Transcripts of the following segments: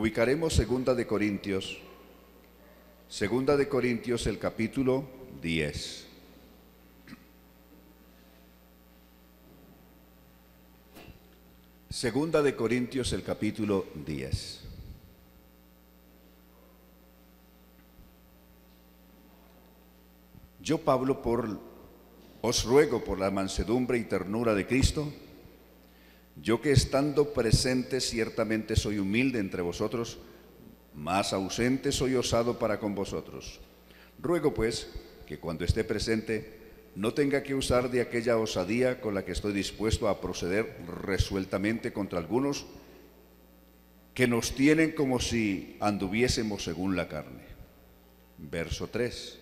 Ubicaremos Segunda de Corintios el capítulo 10. Segunda de Corintios el capítulo 10. Yo, Pablo, os ruego por la mansedumbre y ternura de Cristo, yo que estando presente ciertamente soy humilde entre vosotros, mas ausente soy osado para con vosotros. Ruego pues que cuando esté presente no tenga que usar de aquella osadía con la que estoy dispuesto a proceder resueltamente contra algunos que nos tienen como si anduviésemos según la carne. Verso 3.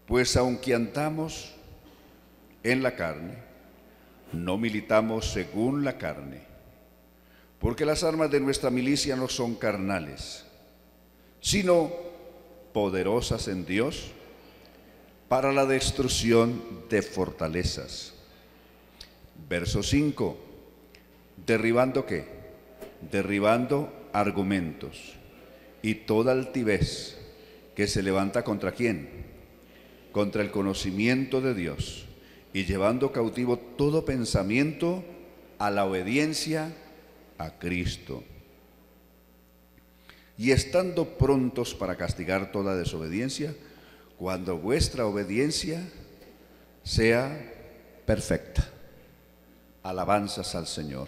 Pues aunque andamos en la carne, no militamos según la carne, porque las armas de nuestra milicia no son carnales, sino poderosas en Dios para la destrucción de fortalezas. Verso 5. ¿Derribando qué? Derribando argumentos y toda altivez que se levanta ¿contra quién? Contra el conocimiento de Dios, y llevando cautivo todo pensamiento a la obediencia a Cristo, y estando prontos para castigar toda desobediencia, cuando vuestra obediencia sea perfecta. Alabanzas al Señor.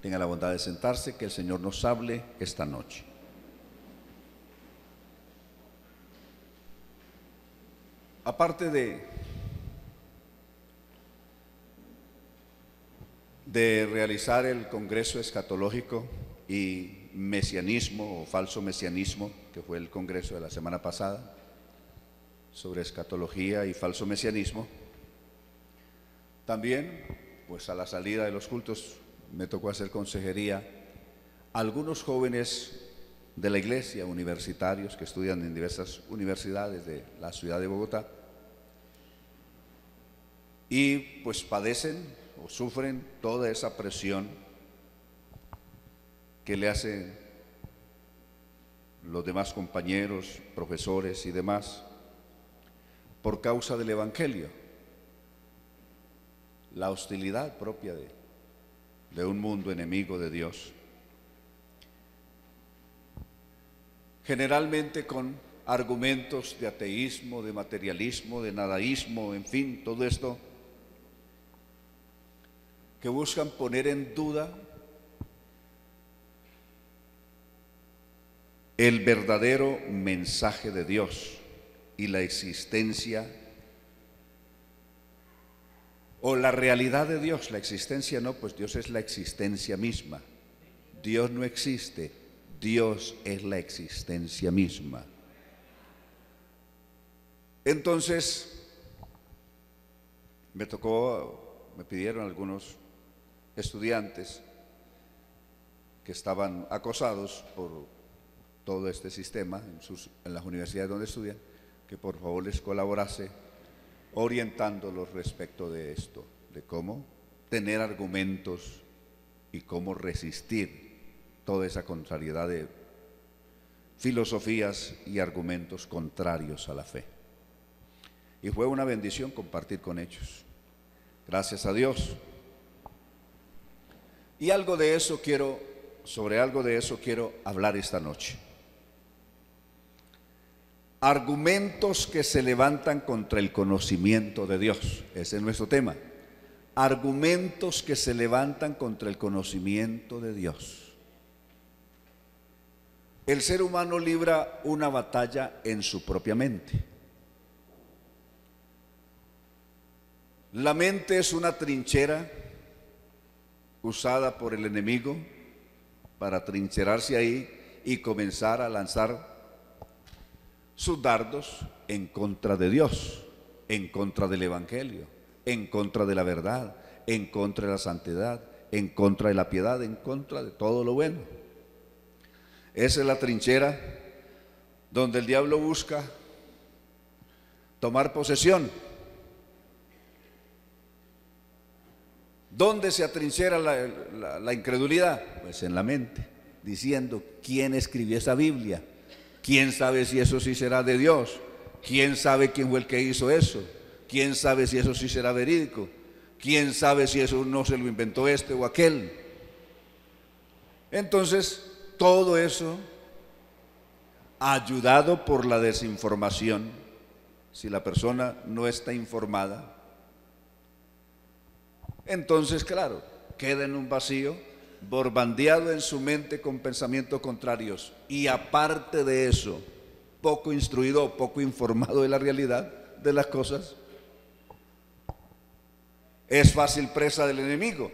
Tenga la bondad de sentarse, que el Señor nos hable esta noche. Aparte de realizar el Congreso Escatológico y Mesianismo o Falso Mesianismo, que fue el Congreso de la semana pasada, sobre escatología y falso mesianismo, también, pues a la salida de los cultos, me tocó hacer consejería a algunos jóvenes de la iglesia, universitarios que estudian en diversas universidades de la ciudad de Bogotá, y pues padecen o sufren toda esa presión que le hacen los demás compañeros, profesores y demás, por causa del Evangelio, la hostilidad propia de un mundo enemigo de Dios, generalmente con argumentos de ateísmo, de materialismo, de nadaísmo, en fin, todo esto que buscan poner en duda el verdadero mensaje de Dios y la existencia o la realidad de Dios. La existencia no, pues Dios es la existencia misma. Dios no existe, Dios es la existencia misma. Entonces, me pidieron algunos estudiantes que estaban acosados por todo este sistema en las universidades donde estudian, que por favor les colaborase orientándolos respecto de esto, de cómo tener argumentos y cómo resistir toda esa contrariedad de filosofías y argumentos contrarios a la fe. Y fue una bendición compartir con ellos. Gracias a Dios. Y sobre algo de eso quiero hablar esta noche. Argumentos que se levantan contra el conocimiento de Dios. Ese es nuestro tema. Argumentos que se levantan contra el conocimiento de Dios. El ser humano libra una batalla en su propia mente. La mente es una trinchera usada por el enemigo para trincherarse ahí y comenzar a lanzar sus dardos en contra de Dios, en contra del Evangelio, en contra de la verdad, en contra de la santidad, en contra de la piedad, en contra de todo lo bueno. Esa es la trinchera donde el diablo busca tomar posesión. ¿Dónde se atrinchera la incredulidad? Pues en la mente. diciendo: ¿quién escribió esa Biblia? ¿Quién sabe si eso sí será de Dios? ¿Quién sabe quién fue el que hizo eso? ¿Quién sabe si eso sí será verídico? ¿Quién sabe si eso no se lo inventó este o aquel? Entonces, todo eso, ayudado por la desinformación, si la persona no está informada, entonces, claro, queda en un vacío, borbandeado en su mente con pensamientos contrarios, y aparte de eso, poco instruido o poco informado de la realidad de las cosas. Es fácil presa del enemigo.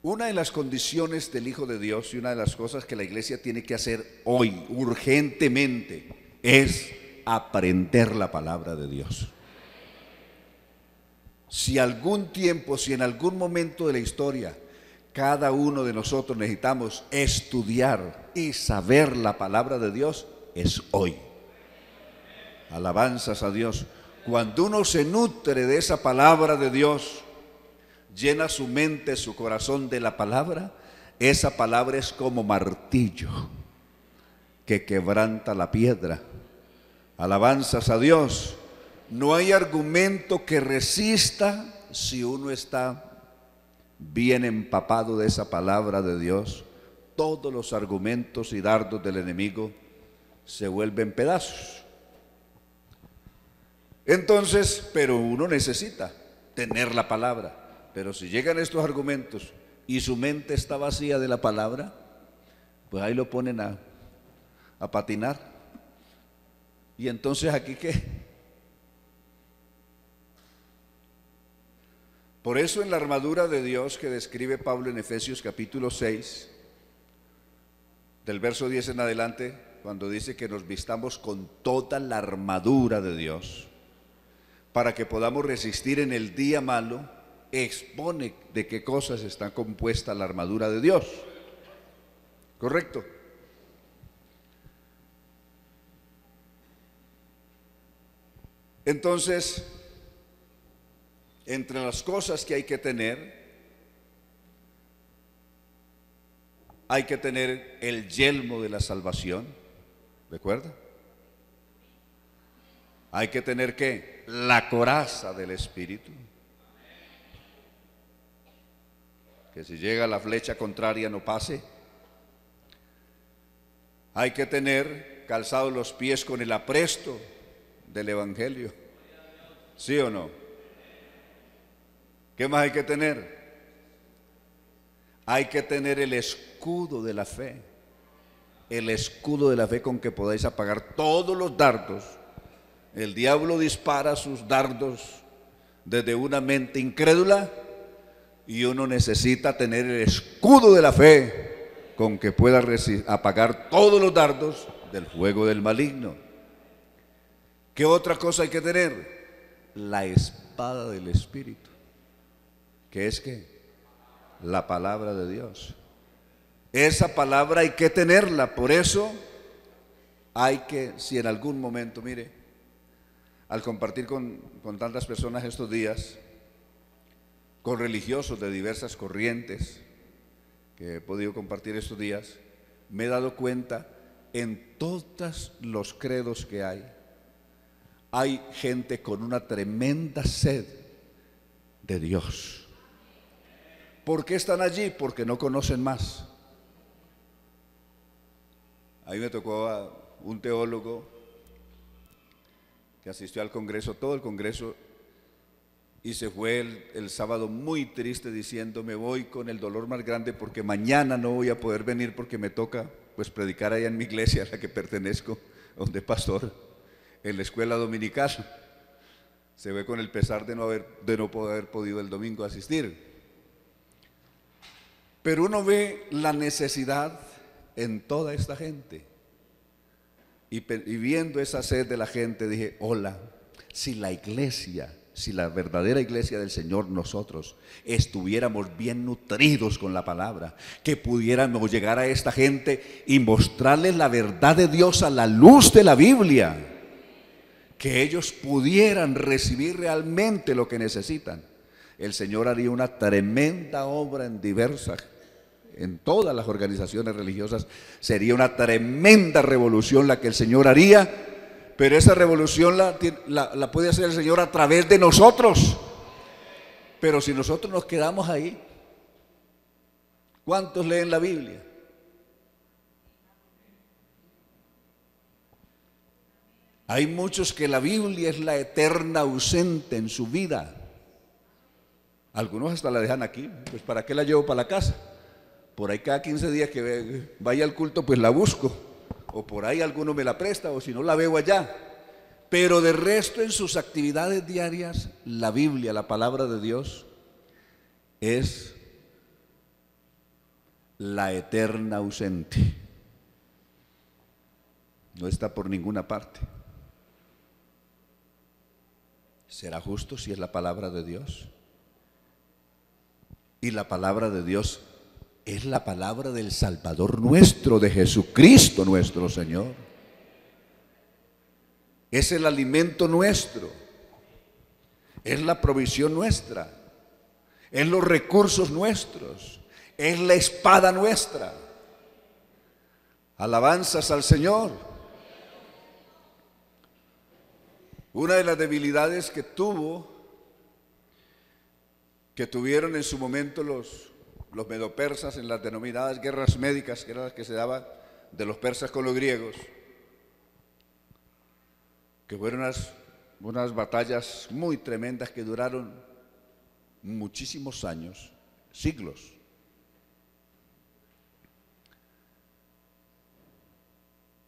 Una de las condiciones del Hijo de Dios y una de las cosas que la iglesia tiene que hacer hoy, urgentemente, es aprender la palabra de Dios. Si algún tiempo, si en algún momento de la historia, cada uno de nosotros necesitamos estudiar y saber la palabra de Dios, es hoy. Alabanzas a Dios. Cuando uno se nutre de esa palabra de Dios, llena su mente, su corazón de la palabra, esa palabra es como martillo que quebranta la piedra. Alabanzas a Dios. No hay argumento que resista si uno está bien empapado de esa palabra de Dios. Todos los argumentos y dardos del enemigo se vuelven pedazos. Entonces, pero uno necesita tener la palabra. Pero si llegan estos argumentos y su mente está vacía de la palabra, pues ahí lo ponen a patinar. Y entonces, ¿aquí qué? Por eso en la armadura de Dios que describe Pablo en Efesios capítulo 6, del verso 10 en adelante, cuando dice que nos vistamos con toda la armadura de Dios, para que podamos resistir en el día malo, expone de qué cosas está compuesta la armadura de Dios. ¿Correcto? Entonces, entre las cosas que hay que tener el yelmo de la salvación, ¿recuerda? Hay que tener ¿qué? La coraza del Espíritu, que si llega la flecha contraria no pase. Hay que tener calzados los pies con el apresto del Evangelio, ¿sí o no? ¿Qué más hay que tener? Hay que tener el escudo de la fe, el escudo de la fe con que podáis apagar todos los dardos. El diablo dispara sus dardos desde una mente incrédula y uno necesita tener el escudo de la fe con que pueda apagar todos los dardos del fuego del maligno. ¿Qué otra cosa hay que tener? La espada del Espíritu, que es ¿qué? La palabra de Dios. Esa palabra hay que tenerla. Por eso hay que, si en algún momento, mire, al compartir con tantas personas estos días, con religiosos de diversas corrientes que he podido compartir estos días, me he dado cuenta en todos los credos que hay gente con una tremenda sed de Dios. ¿Por qué están allí? Porque no conocen más. A mí me tocó a un teólogo que asistió al congreso, todo el congreso, y se fue el sábado muy triste diciendo: me voy con el dolor más grande porque mañana no voy a poder venir porque me toca pues predicar allá en mi iglesia a la que pertenezco, donde pastor, en la escuela dominical. Se ve con el pesar de no poder haber podido el domingo asistir. Pero uno ve la necesidad en toda esta gente. Y viendo esa sed de la gente dije: hola, si la iglesia, si la verdadera iglesia del Señor, nosotros estuviéramos bien nutridos con la palabra, que pudiéramos llegar a esta gente y mostrarles la verdad de Dios a la luz de la Biblia, que ellos pudieran recibir realmente lo que necesitan, el Señor haría una tremenda obra en diversas en todas las organizaciones religiosas, sería una tremenda revolución la que el Señor haría, pero esa revolución la puede hacer el Señor a través de nosotros. Pero si nosotros nos quedamos ahí, ¿cuántos leen la Biblia? Hay muchos que la Biblia es la eterna ausente en su vida. Algunos hasta la dejan aquí, pues ¿para qué la llevo para la casa? Por ahí cada 15 días que vaya al culto, pues la busco. O por ahí alguno me la presta, o si no la veo allá. Pero de resto en sus actividades diarias, la Biblia, la palabra de Dios, es la eterna ausente. No está por ninguna parte. ¿Será justo si es la palabra de Dios? Y la palabra de Dios es la palabra del Salvador nuestro, de Jesucristo nuestro Señor. Es el alimento nuestro, es la provisión nuestra, es los recursos nuestros, es la espada nuestra. Alabanzas al Señor. Una de las debilidades que tuvieron en su momento los medopersas en las denominadas guerras médicas, que eran las que se daban de los persas con los griegos, que fueron unas batallas muy tremendas que duraron muchísimos años, siglos.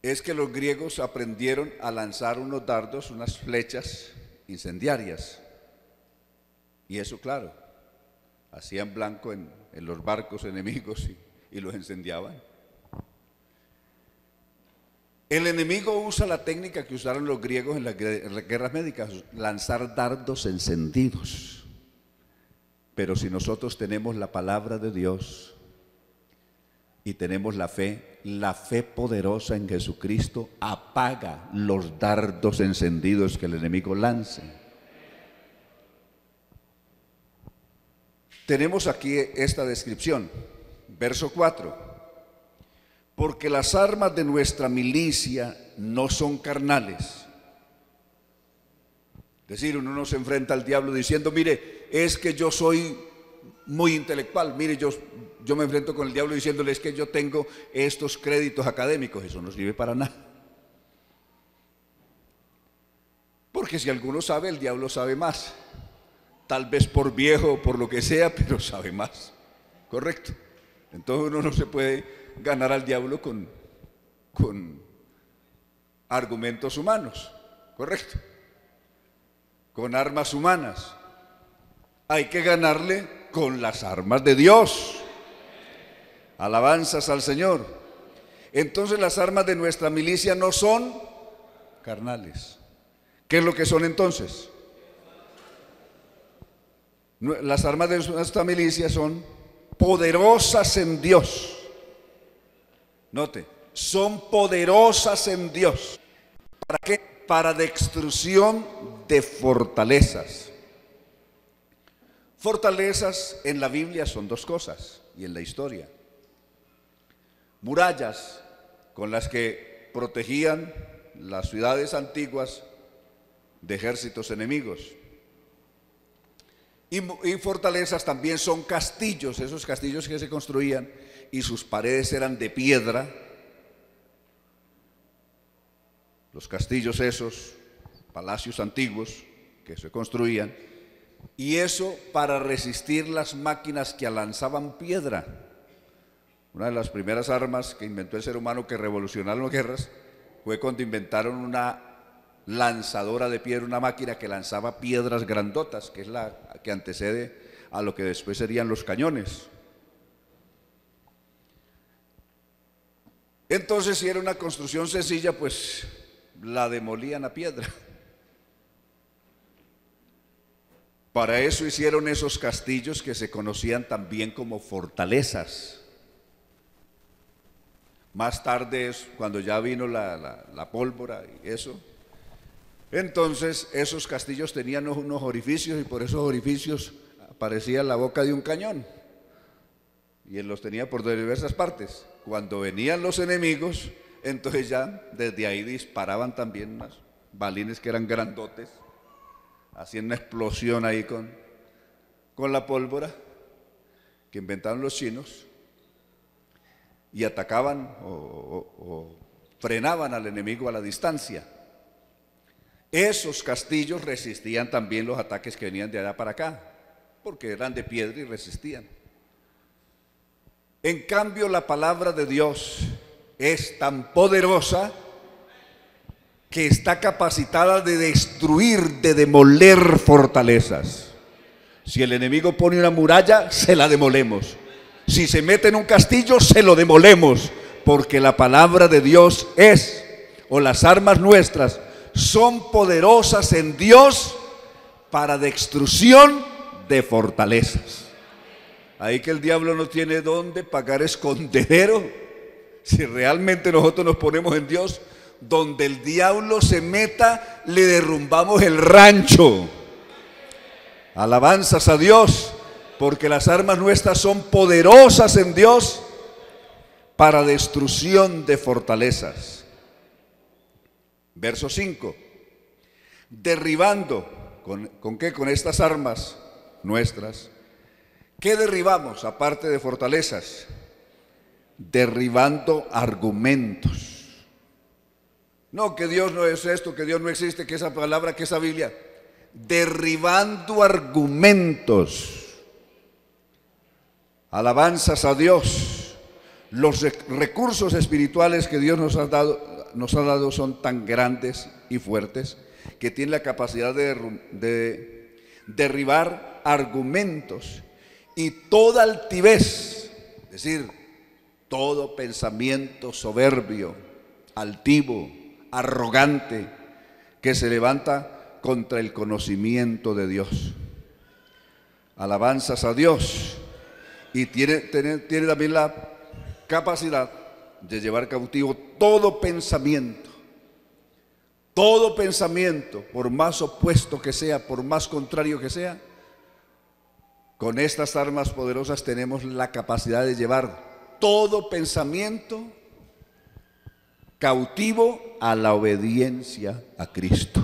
Es que los griegos aprendieron a lanzar unos dardos, unas flechas incendiarias. Y eso, claro, hacían blanco en los barcos enemigos y los incendiaban. El enemigo usa la técnica que usaron los griegos en las guerras médicas, lanzar dardos encendidos. Pero si nosotros tenemos la palabra de Dios y tenemos la fe poderosa en Jesucristo apaga los dardos encendidos que el enemigo lance. Tenemos aquí esta descripción, verso 4. Porque las armas de nuestra milicia no son carnales. Es decir, uno no se enfrenta al diablo diciendo, mire, es que yo soy muy intelectual, mire, yo me enfrento con el diablo diciéndole, es que yo tengo estos créditos académicos. Eso no sirve para nada. Porque si alguno sabe, el diablo sabe más. Tal vez por viejo o por lo que sea, pero sabe más. ¿Correcto? Entonces uno no se puede ganar al diablo con argumentos humanos. ¿Correcto? Con armas humanas. Hay que ganarle con las armas de Dios. Alabanzas al Señor. Entonces las armas de nuestra milicia no son carnales. ¿Qué es lo que son entonces? Las armas de nuestra milicia son poderosas en Dios. Note, son poderosas en Dios. ¿Para qué? Para destrucción de fortalezas. Fortalezas en la Biblia son dos cosas y en la historia. Murallas con las que protegían las ciudades antiguas de ejércitos enemigos. Y fortalezas también son castillos, esos castillos que se construían y sus paredes eran de piedra. Los castillos esos, palacios antiguos que se construían, y eso para resistir las máquinas que lanzaban piedra. Una de las primeras armas que inventó el ser humano que revolucionaron las guerras fue cuando inventaron una lanzadora de piedra, una máquina que lanzaba piedras grandotas, que es la que antecede a lo que después serían los cañones. Entonces, si era una construcción sencilla, pues la demolían a piedra. Para eso hicieron esos castillos que se conocían también como fortalezas. Más tarde, cuando ya vino la pólvora y eso, entonces esos castillos tenían unos orificios y por esos orificios aparecía la boca de un cañón. y él los tenía por diversas partes. Cuando venían los enemigos, entonces ya desde ahí disparaban también unos balines que eran grandotes, hacían una explosión ahí con la pólvora que inventaron los chinos, y atacaban o frenaban al enemigo a la distancia. Esos castillos resistían también los ataques que venían de allá para acá, porque eran de piedra y resistían. En cambio, la palabra de Dios es tan poderosa que está capacitada de destruir, de demoler fortalezas. Si el enemigo pone una muralla, se la demolemos. Si se mete en un castillo, se lo demolemos, porque la palabra de Dios es, o las armas nuestras, son poderosas en Dios para destrucción de fortalezas. Ahí que el diablo no tiene dónde pagar escondedero. Si realmente nosotros nos ponemos en Dios, donde el diablo se meta, le derrumbamos el rancho. Alabanzas a Dios, porque las armas nuestras son poderosas en Dios para destrucción de fortalezas. Verso 5. Derribando, ¿con qué? Con estas armas nuestras. ¿Qué derribamos aparte de fortalezas? Derribando argumentos. No, que Dios no es esto, que Dios no existe, que esa palabra, que esa Biblia. Derribando argumentos. Alabanzas a Dios. Los recursos espirituales que Dios nos ha dado son tan grandes y fuertes que tienen la capacidad de derribar argumentos y toda altivez, es decir, todo pensamiento soberbio, altivo, arrogante, que se levanta contra el conocimiento de Dios. Alabanzas a Dios. Y tiene también la capacidad de llevar cautivo todo pensamiento, por más opuesto que sea, por más contrario que sea. Con estas armas poderosas tenemos la capacidad de llevar todo pensamiento cautivo a la obediencia a Cristo.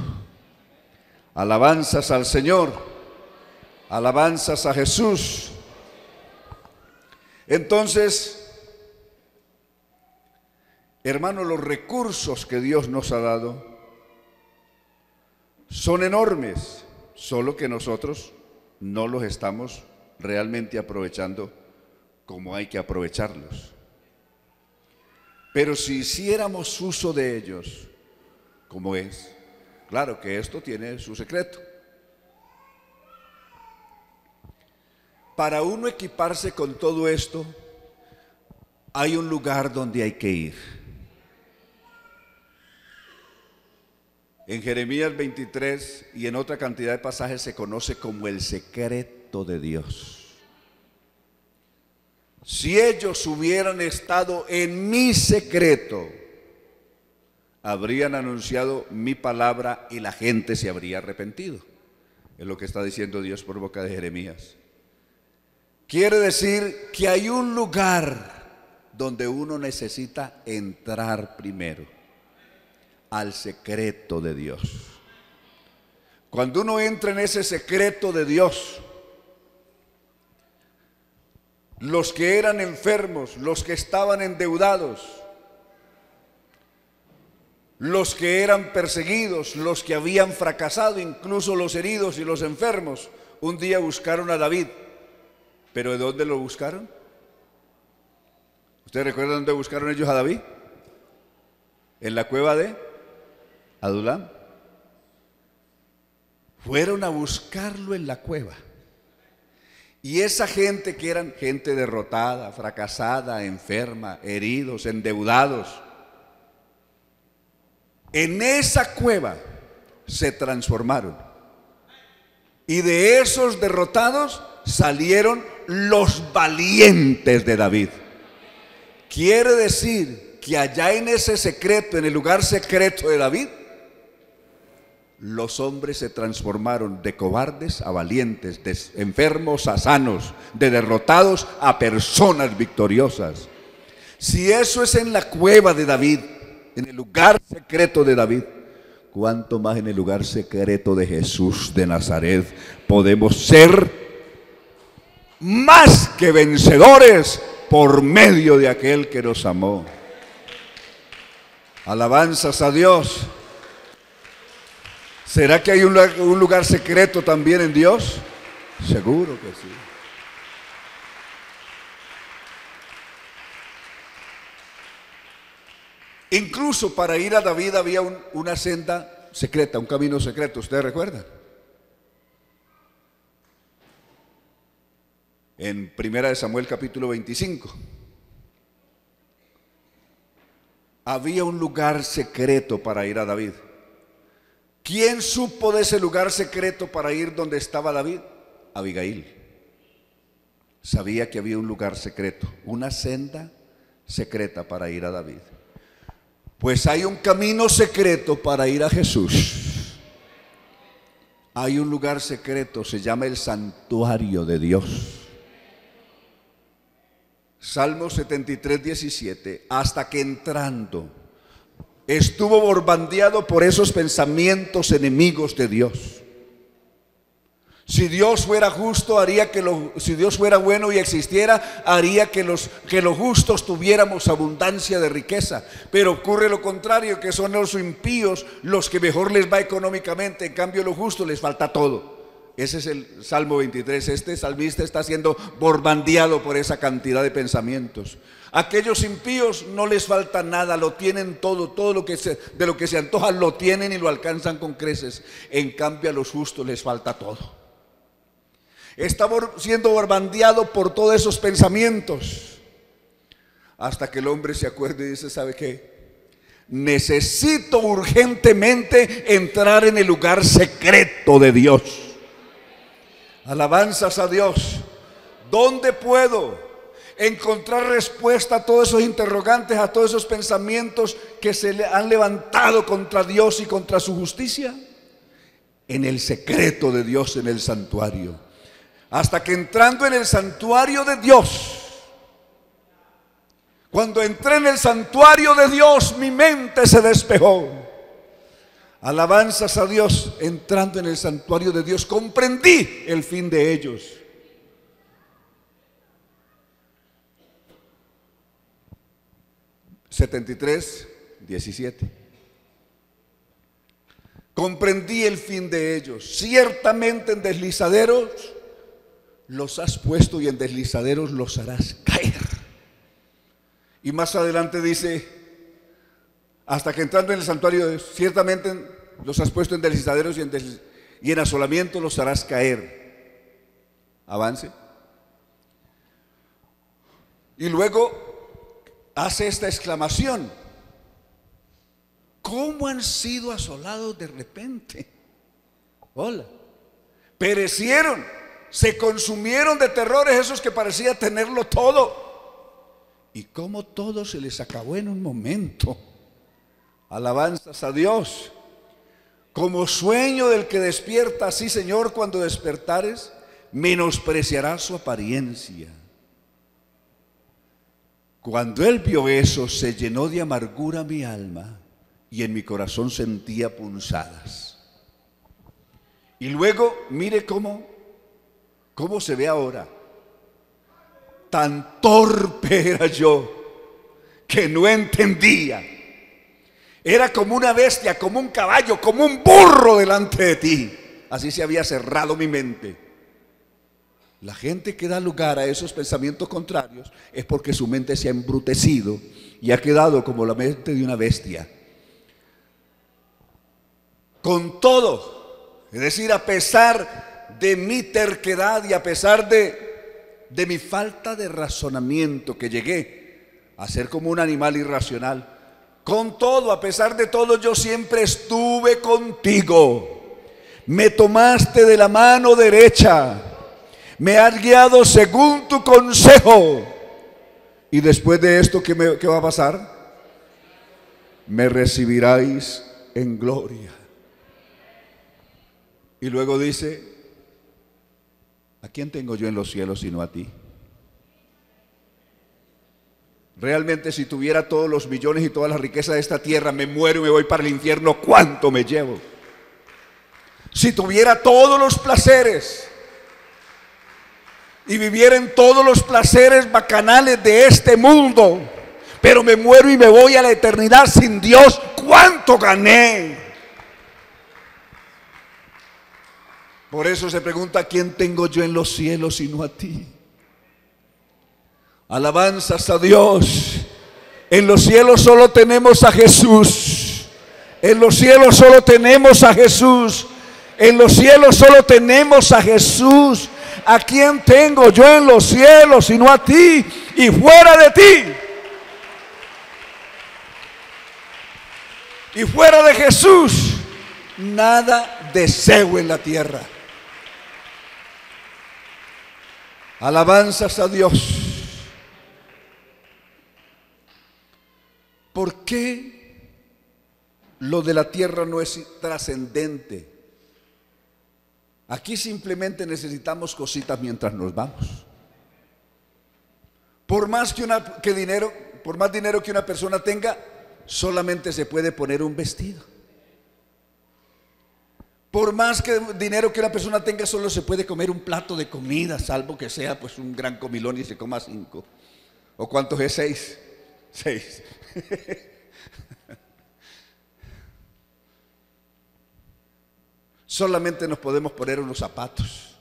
Alabanzas al Señor, alabanzas a Jesús. Entonces, hermanos, los recursos que Dios nos ha dado son enormes, solo que nosotros no los estamos realmente aprovechando como hay que aprovecharlos. Pero si hiciéramos uso de ellos como es, claro que esto tiene su secreto. Para uno equiparse con todo esto, hay un lugar donde hay que ir. En Jeremías 23 y en otra cantidad de pasajes se conoce como el secreto de Dios. Si ellos hubieran estado en mi secreto, habrían anunciado mi palabra y la gente se habría arrepentido. Es lo que está diciendo Dios por boca de Jeremías. Quiere decir que hay un lugar donde uno necesita entrar primero, al secreto de Dios. Cuando uno entra en ese secreto de Dios, los que eran enfermos, los que estaban endeudados, los que eran perseguidos, los que habían fracasado, incluso los heridos y los enfermos, un día buscaron a David. ¿Pero de dónde lo buscaron? ¿Ustedes recuerdan dónde buscaron ellos a David? En la cueva de Adulam. Fueron a buscarlo en la cueva. Y esa gente que eran gente derrotada, fracasada, enferma, heridos, endeudados, en esa cueva se transformaron. Y de esos derrotados salieron los valientes de David. Quiere decir que allá en ese secreto, en el lugar secreto de David, los hombres se transformaron de cobardes a valientes, de enfermos a sanos, de derrotados a personas victoriosas. Si eso es en la cueva de David, en el lugar secreto de David, ¿cuánto más en el lugar secreto de Jesús de Nazaret podemos ser más que vencedores por medio de aquel que nos amó? Alabanzas a Dios. ¿Será que hay un lugar secreto también en Dios? Seguro que sí. Incluso para ir a David había una senda secreta, un camino secreto, ¿ustedes recuerdan? En 1 Samuel capítulo 25. Había un lugar secreto para ir a David. ¿Quién supo de ese lugar secreto para ir donde estaba David? Abigail. Sabía que había un lugar secreto, una senda secreta para ir a David. Pues hay un camino secreto para ir a Jesús. Hay un lugar secreto, se llama el santuario de Dios. Salmo 73, 17. Hasta que entrando estuvo borbandeado por esos pensamientos enemigos de Dios. Si Dios fuera justo, haría que si Dios fuera bueno y existiera, haría que los justos tuviéramos abundancia de riqueza. Pero ocurre lo contrario, que son los impíos los que mejor les va económicamente. En cambio, a los justos les falta todo. Ese es el Salmo 23. Este salmista está siendo borbandeado por esa cantidad de pensamientos. Aquellos impíos no les falta nada, lo tienen todo, de lo que se antojan lo tienen y lo alcanzan con creces. En cambio a los justos les falta todo. Está siendo borbandeado por todos esos pensamientos, hasta que el hombre se acuerda y dice: ¿sabe qué? Necesito urgentemente entrar en el lugar secreto de Dios. Alabanzas a Dios. ¿Dónde puedo encontrar respuesta a todos esos interrogantes, a todos esos pensamientos que se le han levantado contra Dios y contra su justicia? En el secreto de Dios, en el santuario. Hasta que entrando en el santuario de Dios, cuando entré en el santuario de Dios, mi mente se despejó. Alabanzas a Dios. Entrando en el santuario de Dios, comprendí el fin de ellos. (73, 17). Comprendí el fin de ellos. Ciertamente en deslizaderos los has puesto y en deslizaderos los harás caer. Y más adelante dice: hasta que entrando en el santuario, ciertamente los has puesto en deslizaderos y en asolamiento los harás caer. Avance. Y luego hace esta exclamación: ¿cómo han sido asolados de repente? Hola. Perecieron, se consumieron de terrores esos que parecía tenerlo todo. Y cómo todo se les acabó en un momento. Alabanzas a Dios. Como sueño del que despierta, así, Señor, cuando despertares, menospreciarás su apariencia. Cuando él vio eso, se llenó de amargura mi alma y en mi corazón sentía punzadas. Y luego, mire cómo se ve ahora. Tan torpe era yo que no entendía. Era como una bestia, como un caballo, como un burro delante de ti. Así se había cerrado mi mente. La gente que da lugar a esos pensamientos contrarios es porque su mente se ha embrutecido y ha quedado como la mente de una bestia. Con todo, es decir, a pesar de mi terquedad y a pesar de mi falta de razonamiento, que llegué a ser como un animal irracional, con todo, a pesar de todo, yo siempre estuve contigo. Me tomaste de la mano derecha, me has guiado según tu consejo. Y después de esto, ¿qué va a pasar? Me recibiráis en gloria. Y luego dice, ¿a quién tengo yo en los cielos sino a ti? Realmente, si tuviera todos los millones y todas las riquezas de esta tierra, me muero y me voy para el infierno, ¿cuánto me llevo? Si tuviera todos los placeres y viviera en todos los placeres bacanales de este mundo, pero me muero y me voy a la eternidad sin Dios, ¿cuánto gané? Por eso se pregunta, ¿quién tengo yo en los cielos sino a ti? Alabanzas a Dios. En los cielos solo tenemos a Jesús. En los cielos solo tenemos a Jesús. En los cielos solo tenemos a Jesús. ¿A quién tengo yo en los cielos sino a ti? Y fuera de ti, y fuera de Jesús, nada deseo en la tierra. Alabanzas a Dios. ¿Por qué lo de la tierra no es trascendente? Aquí simplemente necesitamos cositas mientras nos vamos. Por más dinero que una persona tenga, solamente se puede poner un vestido. Por más dinero que una persona tenga, solo se puede comer un plato de comida, salvo que sea pues un gran comilón y se coma 5. ¿O cuántos es? 6. 6. Solamente nos podemos poner unos zapatos.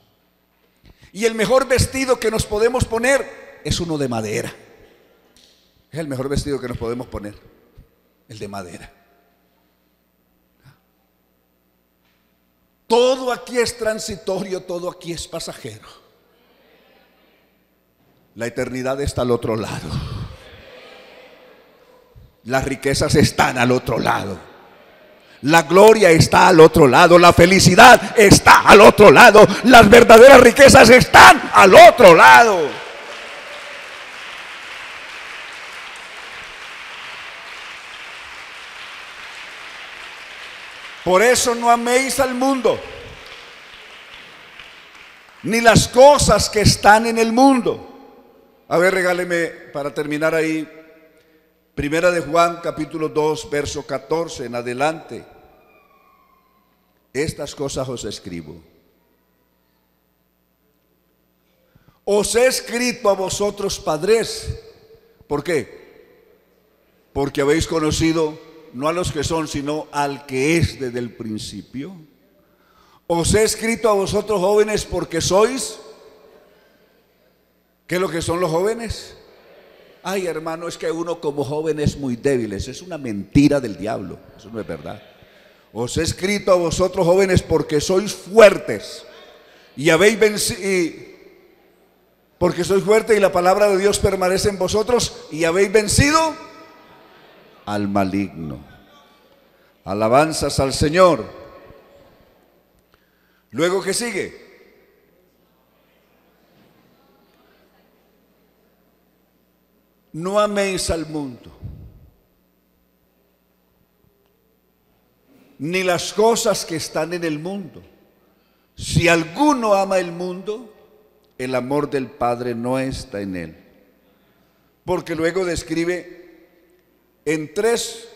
Y el mejor vestido que nos podemos poner es uno de madera. Es el mejor vestido que nos podemos poner, el de madera. Todo aquí es transitorio, todo aquí es pasajero. La eternidad está al otro lado. Las riquezas están al otro lado. La gloria está al otro lado. La felicidad está al otro lado. Las verdaderas riquezas están al otro lado. Por eso no améis al mundo, ni las cosas que están en el mundo. A ver, regáleme para terminar ahí, Primera de Juan, capítulo 2, verso 14 en adelante. Estas cosas os escribo. Os he escrito a vosotros, padres. ¿Por qué? Porque habéis conocido no a los que son, sino al que es desde el principio. Os he escrito a vosotros, jóvenes, porque sois. ¿Qué es lo que son los jóvenes? Ay, hermano, es que uno como joven es muy débil. Eso es una mentira del diablo. Eso no es verdad. Os he escrito a vosotros, jóvenes, porque sois fuertes y habéis vencido. Porque sois fuertes y la palabra de Dios permanece en vosotros y habéis vencido al maligno. Alabanzas al Señor. Luego, ¿qué sigue? No améis al mundo, ni las cosas que están en el mundo. Si alguno ama el mundo, el amor del Padre no está en él. Porque luego describe en tres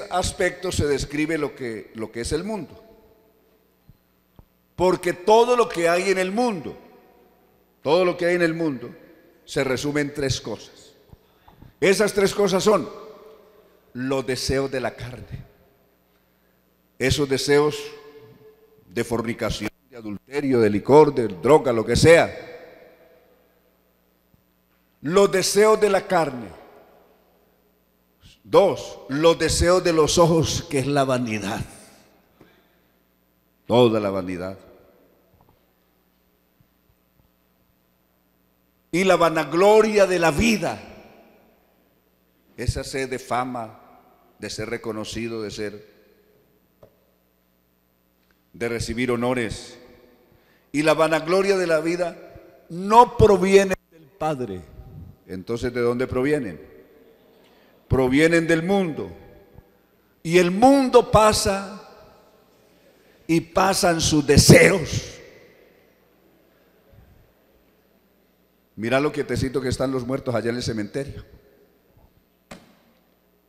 aspectos se describe lo que es el mundo. Porque todo lo que hay en el mundo, se resume en tres cosas. Esas tres cosas son los deseos de la carne, esos deseos de fornicación, de adulterio, de licor, de droga, lo que sea. Los deseos de la carne. 2, los deseos de los ojos, que es la vanidad. Toda la vanidad. Y la vanagloria de la vida. Esa sed de fama, de ser reconocido, de recibir honores. Y la vanagloria de la vida no proviene del Padre. Entonces, ¿de dónde provienen? Provienen del mundo. Y el mundo pasa y pasan sus deseos. Mira lo quietecito que están los muertos allá en el cementerio.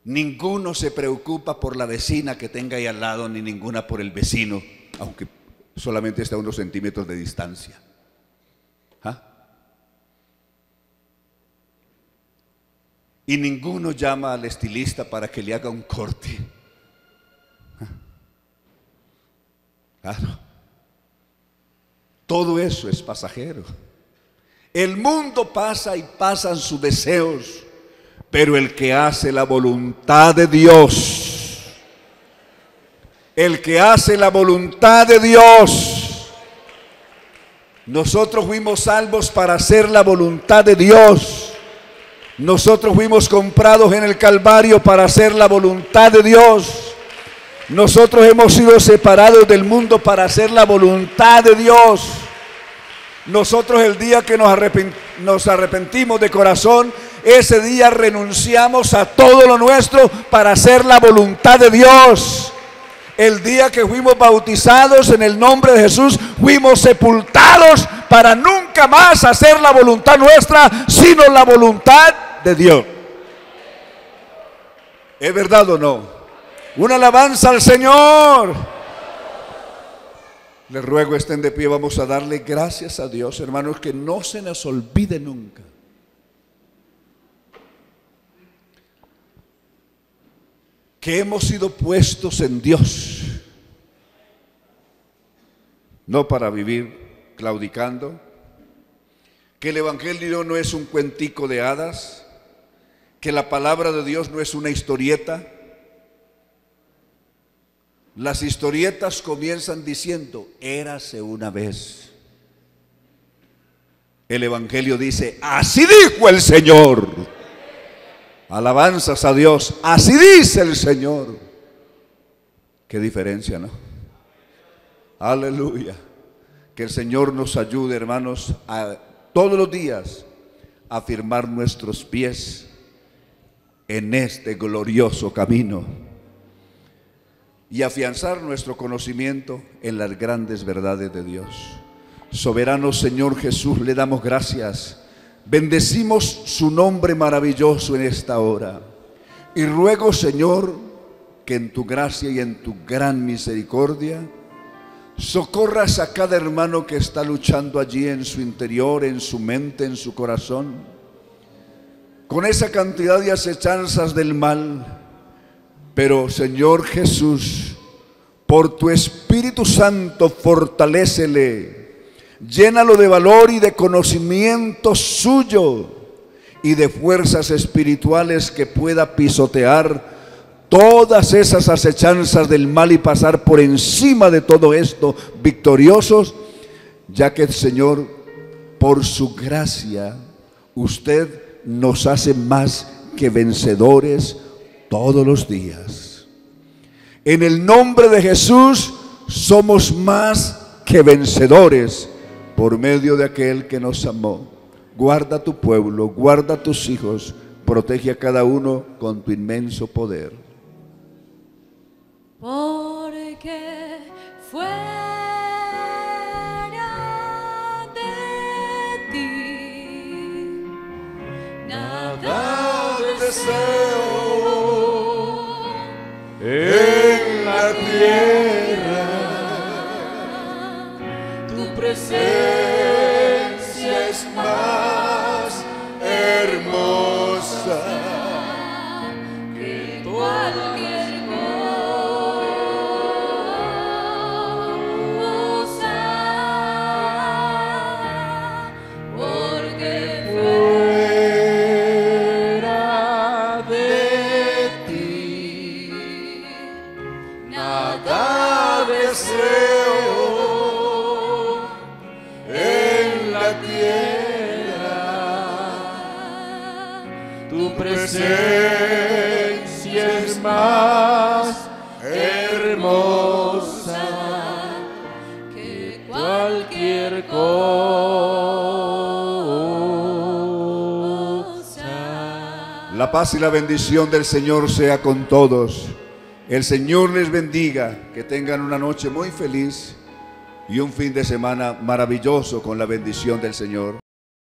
Ninguno se preocupa por la vecina que tenga ahí al lado, ni ninguna por el vecino, aunque solamente está a unos centímetros de distancia. ¿Ah? Y ninguno llama al estilista para que le haga un corte. ¿Ah? Claro. Todo eso es pasajero. El mundo pasa y pasan sus deseos, pero el que hace la voluntad de Dios, el que hace la voluntad de Dios, nosotros fuimos salvos para hacer la voluntad de Dios. Nosotros fuimos comprados en el Calvario para hacer la voluntad de Dios. Nosotros hemos sido separados del mundo para hacer la voluntad de Dios. Nosotros el día que nos arrepentimos de corazón, ese día renunciamos a todo lo nuestro para hacer la voluntad de Dios. El día que fuimos bautizados en el nombre de Jesús, fuimos sepultados para nunca más hacer la voluntad nuestra, sino la voluntad de Dios. ¿Es verdad o no? Una alabanza al Señor. Les ruego, estén de pie, vamos a darle gracias a Dios, hermanos, que no se nos olvide nunca que hemos sido puestos en Dios, no para vivir claudicando, que el Evangelio no es un cuentico de hadas, que la palabra de Dios no es una historieta. Las historietas comienzan diciendo, érase una vez. El Evangelio dice, así dijo el Señor. Alabanzas a Dios, así dice el Señor. Qué diferencia, ¿no? Aleluya. Que el Señor nos ayude, hermanos, a todos los días a afirmar nuestros pies en este glorioso camino y afianzar nuestro conocimiento en las grandes verdades de Dios. Soberano Señor Jesús, le damos gracias. Bendecimos su nombre maravilloso en esta hora. Y ruego, Señor, que en tu gracia y en tu gran misericordia socorras a cada hermano que está luchando allí en su interior, en su mente, en su corazón, con esa cantidad de acechanzas del mal. Pero, Señor Jesús, por tu Espíritu Santo, fortalécele, llénalo de valor y de conocimiento suyo y de fuerzas espirituales que pueda pisotear todas esas acechanzas del mal y pasar por encima de todo esto victoriosos, ya que, Señor, por su gracia, usted nos hace más que vencedores todos los días. En el nombre de Jesús somos más que vencedores por medio de aquel que nos amó. Guarda tu pueblo, guarda tus hijos, protege a cada uno con tu inmenso poder. Porque fuera de ti nada deseo en la tierra, tu presencia es más hermosa que cualquier cosa, porque fuera de ti nada deseo en la tierra, tu presencia es más hermosa que cualquier cosa. La paz y la bendición del Señor sea con todos. El Señor les bendiga, que tengan una noche muy feliz y un fin de semana maravilloso con la bendición del Señor.